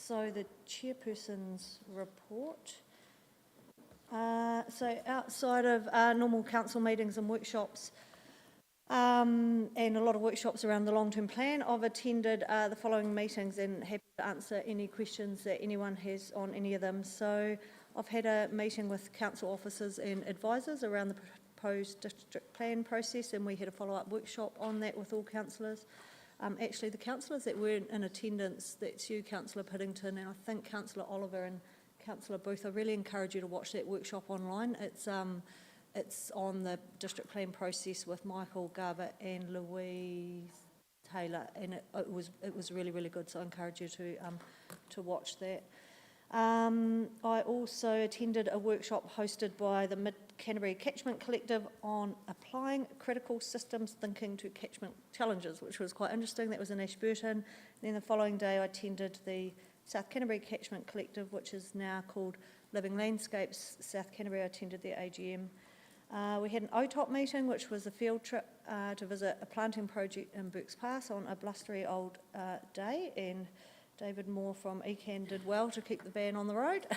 So the chairperson's report. So outside of normal council meetings and workshops, and a lot of workshops around the long-term plan, I've attended the following meetings and happy to answer any questions that anyone has on any of them. So I've had a meeting with council officers and advisors around the proposed district plan process, and we had a follow-up workshop on that with all councillors. Actually, the councillors that weren't in attendance, that's you, Councillor Piddington, and I think Councillor Oliver and Councillor Booth, I really encourage you to watch that workshop online. It's on the district plan process with Michael Garbutt and Louise Taylor, and it was really, really good, so I encourage you to watch that. I also attended a workshop hosted by the Mid-Canterbury Catchment Collective on applying critical systems thinking to catchment challenges, which was quite interesting. That was in Ashburton. Then the following day I attended the South Canterbury Catchment Collective, which is now called Living Landscapes South Canterbury. I attended their AGM. We had an OTOP meeting, which was a field trip to visit a planting project in Burke's Pass on a blustery old day, and David Moore from ECAN did well to keep the van on the road.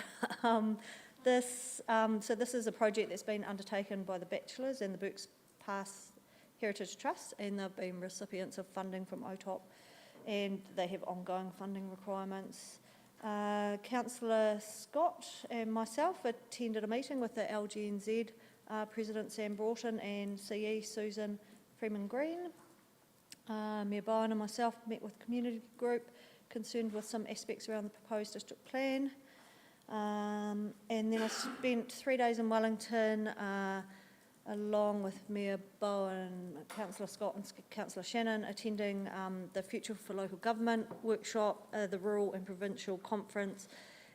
So this is a project that's been undertaken by the Bachelors and the Burke's Pass Heritage Trust, and they've been recipients of funding from OTOP, and they have ongoing funding requirements. Councillor Scott and myself attended a meeting with the LGNZ President Sam Broughton and CE Susan Freeman-Green. Mayor Bowen and myself met with community group concerned with some aspects around the proposed district plan. And then I spent 3 days in Wellington along with Mayor Bowen, Councillor Scott and Councillor Shannon, attending the Future for Local Government workshop, the Rural and Provincial Conference,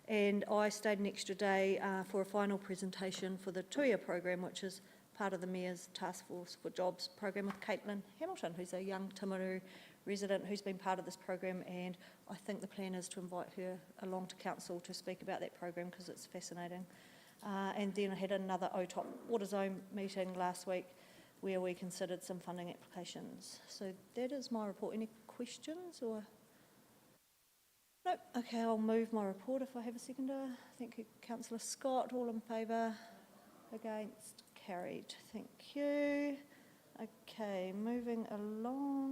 and I stayed an extra day for a final presentation for the Tuia program, which is part of the Mayor's Task Force for Jobs program with Caitlin Hamilton, who's a young Timaru resident who's been part of this program, and I think the plan is to invite her along to council to speak about that program because it's fascinating. And then I had another OTOP Water Zone meeting last week where we considered some funding applications. So that is my report. Any questions or? No. Okay, I'll move my report if I have a seconder. Thank you, Councillor Scott. All in favour? Against? Carried. Thank you. Okay, moving along.